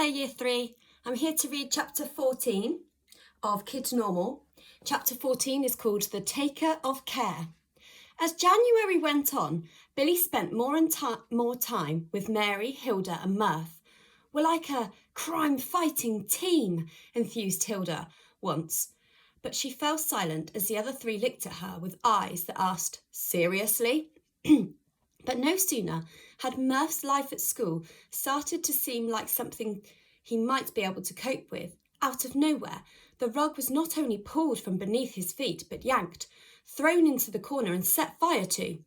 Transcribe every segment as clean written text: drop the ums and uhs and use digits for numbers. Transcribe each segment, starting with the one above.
Hello Year 3, I'm here to read chapter 14 of Kid Normal. Chapter 14 is called The Taker of Care. As January went on, Billy spent more time with Mary, Hilda and Mirth. We're like a crime-fighting team, enthused Hilda once. But she fell silent as the other three looked at her with eyes that asked, "Seriously?" But no sooner had Mirth's life at school started to seem like something he might be able to cope with. Out of nowhere, the rug was not only pulled from beneath his feet, but yanked, thrown into the corner and set fire to.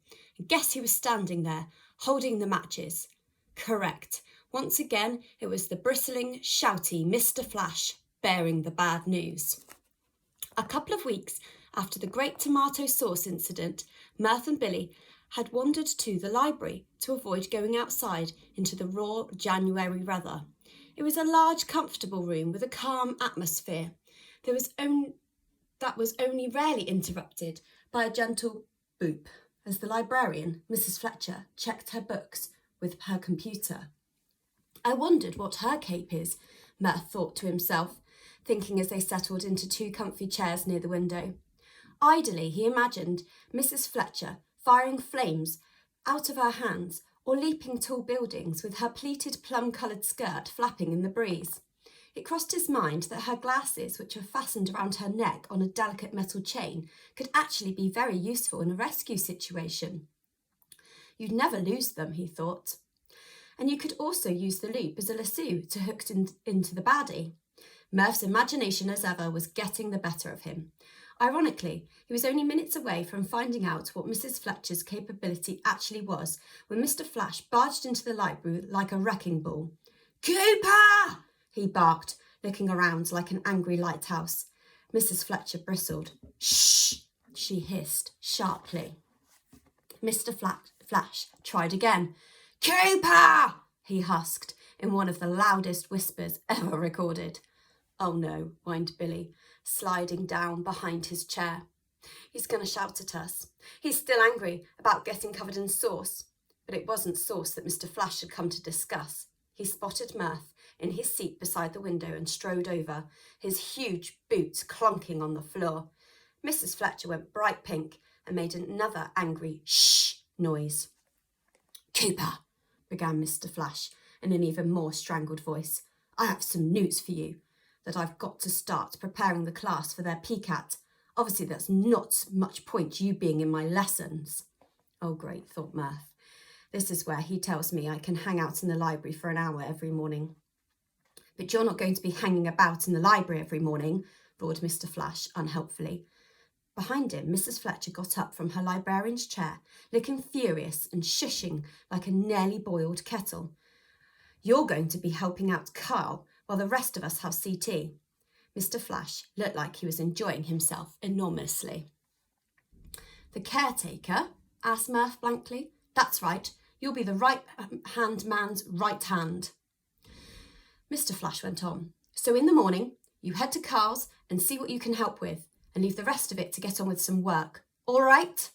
Guess who was standing there, holding the matches? Correct. Once again, it was the bristling, shouty Mr. Flash bearing the bad news. A couple of weeks after the great tomato sauce incident, Mirth and Billy had wandered to the library to avoid going outside into the raw January weather. It was a large, comfortable room with a calm atmosphere. That was only rarely interrupted by a gentle boop as the librarian, Mrs. Fletcher, checked her books with her computer. I wondered what her cape is, Mirth thought to himself, thinking as they settled into two comfy chairs near the window. Idly, he imagined Mrs. Fletcher firing flames out of her hands or leaping tall buildings with her pleated plum-coloured skirt flapping in the breeze. It crossed his mind that her glasses, which were fastened around her neck on a delicate metal chain, could actually be very useful in a rescue situation. You'd never lose them, he thought. And you could also use the loop as a lasso to hook into the baddie. Mirth's imagination, as ever, was getting the better of him. Ironically, he was only minutes away from finding out what Mrs. Fletcher's capability actually was when Mr. Flash barged into the library like a wrecking ball. "Cooper!" he barked, looking around like an angry lighthouse. Mrs. Fletcher bristled. "Shh!" she hissed sharply. Mr. Flash tried again. "Cooper!" he husked in one of the loudest whispers ever recorded. "Oh no," whined Billy, sliding down behind his chair. "He's going to shout at us. He's still angry about getting covered in sauce." But it wasn't sauce that Mr. Flash had come to discuss. He spotted Mirth in his seat beside the window and strode over, his huge boots clonking on the floor. Mrs. Fletcher went bright pink and made another angry shh noise. "Cooper," began Mr. Flash in an even more strangled voice, "I have some news for you. That I've got to start preparing the class for their PCAT. Obviously, that's not much point you being in my lessons." Oh, great, thought Mirth. This is where he tells me I can hang out in the library for an hour every morning. "But you're not going to be hanging about in the library every morning," roared Mr. Flash unhelpfully. Behind him, Mrs. Fletcher got up from her librarian's chair, looking furious and shushing like a nearly boiled kettle. "You're going to be helping out Carl while the rest of us have CT. Mr. Flash looked like he was enjoying himself enormously. "The caretaker?" asked Mirth blankly. "That's right. You'll be the right-hand man's right hand." Mr. Flash went on. "So in the morning, you head to Carl's and see what you can help with, and leave the rest of it to get on with some work. All right?"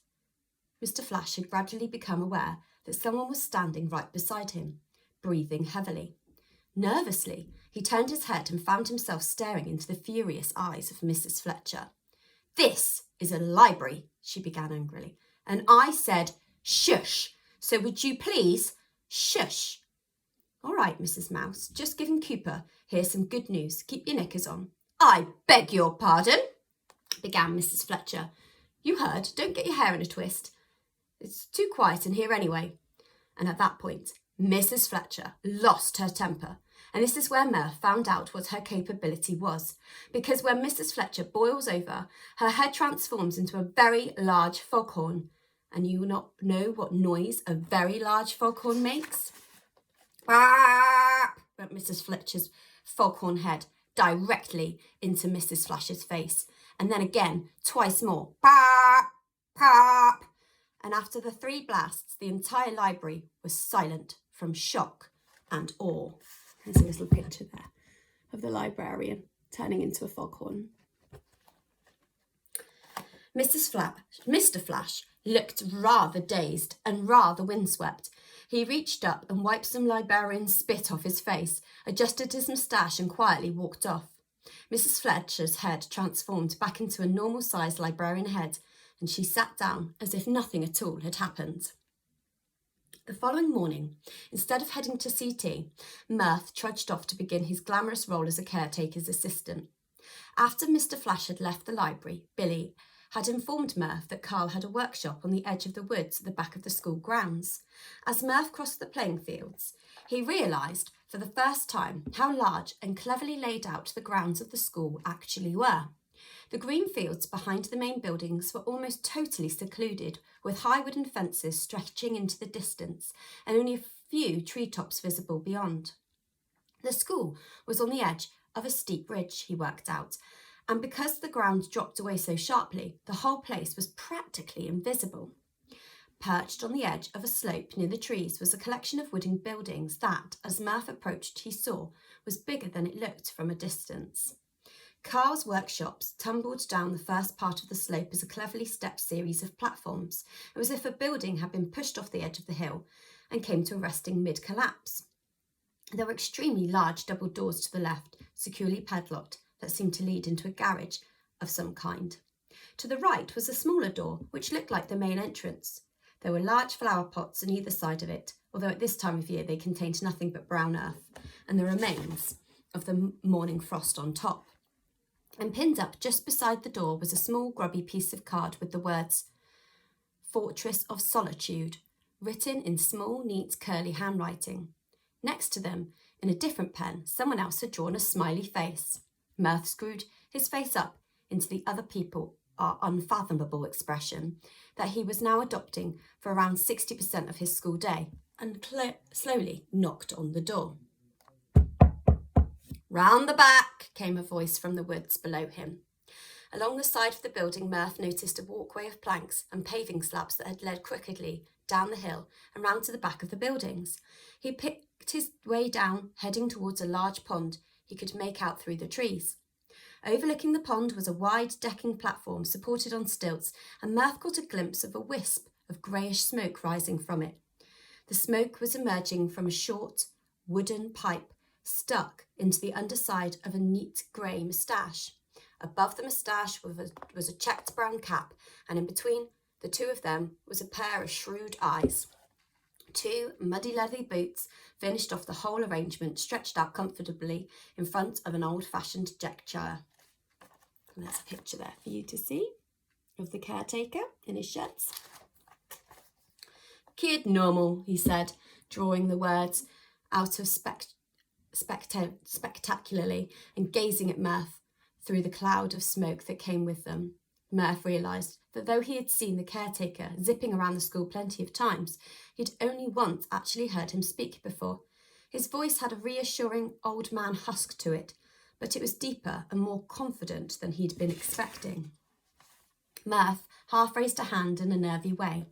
Mr. Flash had gradually become aware that someone was standing right beside him, breathing heavily. Nervously, he turned his head and found himself staring into the furious eyes of Mrs. Fletcher. "This is a library," she began angrily, "and I said shush. So would you please shush?" "All right, Mrs. Mouse, just giving Cooper here some good news. Keep your knickers on." "I beg your pardon," began Mrs. Fletcher. "You heard. Don't get your hair in a twist. It's too quiet in here anyway." And at that point, Mrs. Fletcher lost her temper. And this is where Mirth found out what her capability was. Because when Mrs. Fletcher boils over, her head transforms into a very large foghorn. And you not know what noise a very large foghorn makes? "Bark!" went Mrs. Fletcher's foghorn head directly into Mrs. Flash's face. And then again, twice more. "Bark! Bark!" And after the 3 blasts, the entire library was silent from shock and awe. There's a little picture there of the librarian turning into a foghorn. Mr. Flash looked rather dazed and rather windswept. He reached up and wiped some librarian spit off his face, adjusted his moustache and quietly walked off. Mrs. Fletcher's head transformed back into a normal-sized librarian head, and she sat down as if nothing at all had happened. The following morning, instead of heading to CT, Mirth trudged off to begin his glamorous role as a caretaker's assistant. After Mr. Flash had left the library, Billy had informed Mirth that Carl had a workshop on the edge of the woods at the back of the school grounds. As Mirth crossed the playing fields, he realised for the first time how large and cleverly laid out the grounds of the school actually were. The green fields behind the main buildings were almost totally secluded, with high wooden fences stretching into the distance and only a few treetops visible beyond. The school was on the edge of a steep ridge, he worked out, and because the ground dropped away so sharply, the whole place was practically invisible. Perched on the edge of a slope near the trees was a collection of wooden buildings that, as Mirth approached, he saw was bigger than it looked from a distance. Carl's workshops tumbled down the first part of the slope as a cleverly stepped series of platforms. It was as if a building had been pushed off the edge of the hill and came to a resting mid-collapse. There were extremely large double doors to the left, securely padlocked, that seemed to lead into a garage of some kind. To the right was a smaller door, which looked like the main entrance. There were large flower pots on either side of it, although at this time of year they contained nothing but brown earth and the remains of the morning frost on top. And pinned up just beside the door was a small grubby piece of card with the words "Fortress of Solitude" written in small, neat, curly handwriting. Next to them, in a different pen, someone else had drawn a smiley face. Mirth screwed his face up into the other people are unfathomable expression that he was now adopting for around 60% of his school day, and slowly knocked on the door. "Round the back," came a voice from the woods below him. Along the side of the building, Mirth noticed a walkway of planks and paving slabs that had led crookedly down the hill and round to the back of the buildings. He picked his way down, heading towards a large pond he could make out through the trees. Overlooking the pond was a wide decking platform supported on stilts, and Mirth caught a glimpse of a wisp of greyish smoke rising from it. The smoke was emerging from a short, wooden pipe stuck into the underside of a neat grey moustache. Above the moustache was a checked brown cap, and in between the two of them was a pair of shrewd eyes. Two muddy leather boots finished off the whole arrangement, stretched out comfortably in front of an old-fashioned deck chair. And there's a picture there for you to see of the caretaker in his sheds. "Kid Normal," he said, drawing the words out of spectacularly and gazing at Mirth through the cloud of smoke that came with them. Mirth realised that though he had seen the caretaker zipping around the school plenty of times, he'd only once actually heard him speak before. His voice had a reassuring old man husk to it, but it was deeper and more confident than he'd been expecting. Mirth half raised a hand in a nervy way.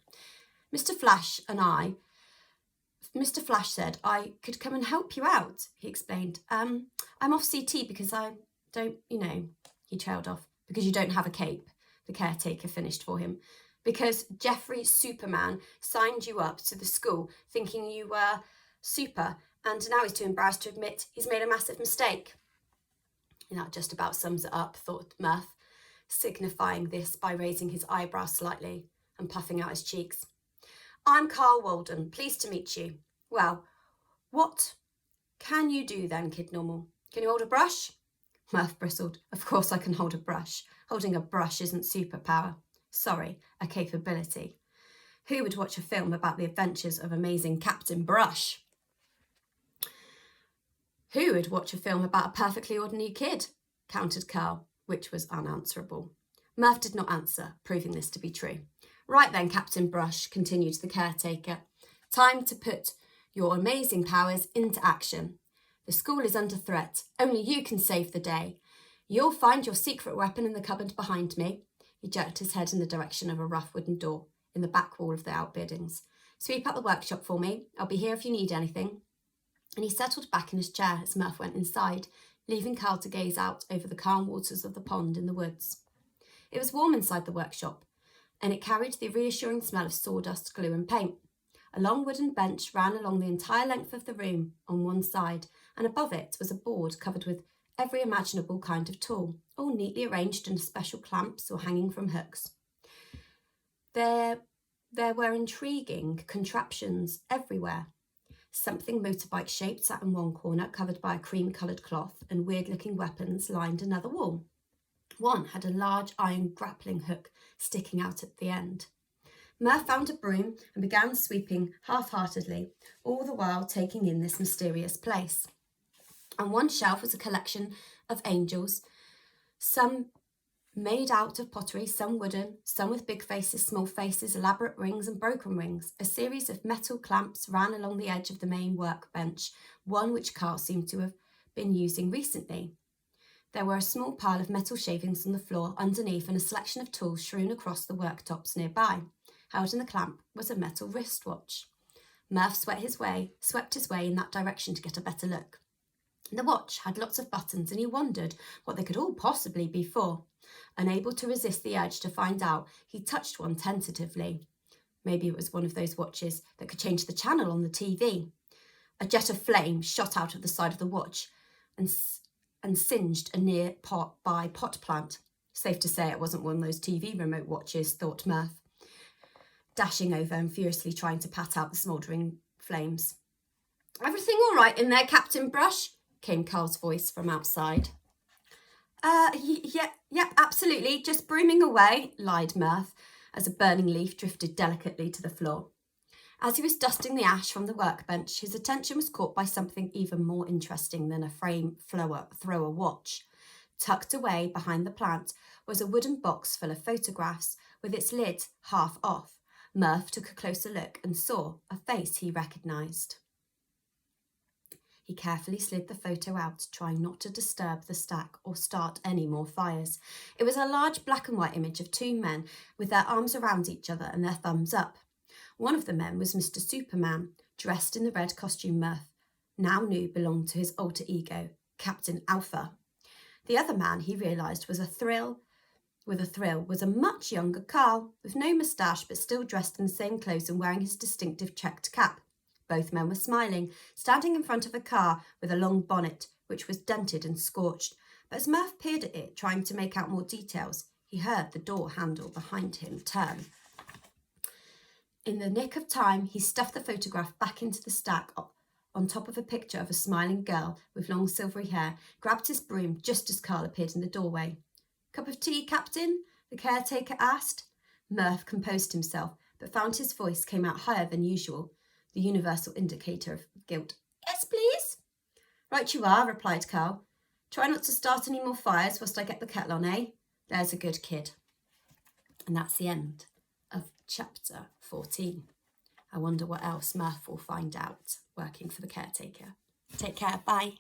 Mr. Flash said I could come and help you out," he explained. I'm off CT because I don't, he trailed off. "Because you don't have a cape," the caretaker finished for him. "Because Jeffrey Superman signed you up to the school thinking you were super, and now he's too embarrassed to admit he's made a massive mistake." And that just about sums it up, thought Mirth, signifying this by raising his eyebrows slightly and puffing out his cheeks. "I'm Carl Walden, pleased to meet you. Well, what can you do then, Kid Normal? Can you hold a brush?" Mirth bristled. "Of course I can hold a brush. Holding a brush isn't superpower. Sorry, a capability. Who would watch a film about the adventures of amazing Captain Brush?" "Who would watch a film about a perfectly ordinary kid?" countered Carl, which was unanswerable. Mirth did not answer, proving this to be true. "Right then, Captain Brush," continued the caretaker. "Time to put your amazing powers into action. The school is under threat. Only you can save the day. You'll find your secret weapon in the cupboard behind me." He jerked his head in the direction of a rough wooden door in the back wall of the outbuildings. "Sweep up the workshop for me. I'll be here if you need anything." And he settled back in his chair as Mirth went inside, leaving Carl to gaze out over the calm waters of the pond in the woods. It was warm inside the workshop, and it carried the reassuring smell of sawdust, glue and paint. A long wooden bench ran along the entire length of the room on one side, and above it was a board covered with every imaginable kind of tool, all neatly arranged in special clamps or hanging from hooks. There were intriguing contraptions everywhere. Something motorbike shaped sat in one corner, covered by a cream-coloured cloth, and weird-looking weapons lined another wall. One had a large iron grappling hook sticking out at the end. Murph found a broom and began sweeping half-heartedly, all the while taking in this mysterious place. On one shelf was a collection of angels, some made out of pottery, some wooden, some with big faces, small faces, elaborate rings and broken rings. A series of metal clamps ran along the edge of the main workbench, one which Carl seemed to have been using recently. There were a small pile of metal shavings on the floor underneath and a selection of tools strewn across the worktops nearby. Held in the clamp was a metal wristwatch. Murph swept his way in that direction to get a better look. The watch had lots of buttons, and he wondered what they could all possibly be for. Unable to resist the urge to find out, he touched one tentatively. Maybe it was one of those watches that could change the channel on the TV. A jet of flame shot out of the side of the watch and singed a nearby pot plant. Safe to say it wasn't one of those TV remote watches, thought Murph, dashing over and furiously trying to pat out the smouldering flames. "Everything all right in there, Captain Brush?" came Carl's voice from outside. Yep, absolutely, just brooming away," lied Murph, as a burning leaf drifted delicately to the floor. As he was dusting the ash from the workbench, his attention was caught by something even more interesting than a frame thrower watch. Tucked away behind the plant was a wooden box full of photographs, with its lid half off. Murph took a closer look and saw a face he recognised. He carefully slid the photo out, trying not to disturb the stack or start any more fires. It was a large black and white image of two men with their arms around each other and their thumbs up. One of the men was Mr. Superman, dressed in the red costume Murph now knew belonged to his alter ego, Captain Alpha. The other man, he realised, was a much younger Carl, with no moustache but still dressed in the same clothes and wearing his distinctive checked cap. Both men were smiling, standing in front of a car with a long bonnet, which was dented and scorched. But as Murph peered at it, trying to make out more details, he heard the door handle behind him turn. In the nick of time, he stuffed the photograph back into the stack on top of a picture of a smiling girl with long silvery hair, grabbed his broom just as Carl appeared in the doorway. "Cup of tea, Captain?" the caretaker asked. Murph composed himself, but found his voice came out higher than usual, the universal indicator of guilt. "Yes, please." "Right you are," replied Carl. "Try not to start any more fires whilst I get the kettle on, eh? There's a good kid." And that's the end of chapter 14. I wonder what else Murph will find out working for the caretaker. Take care. Bye.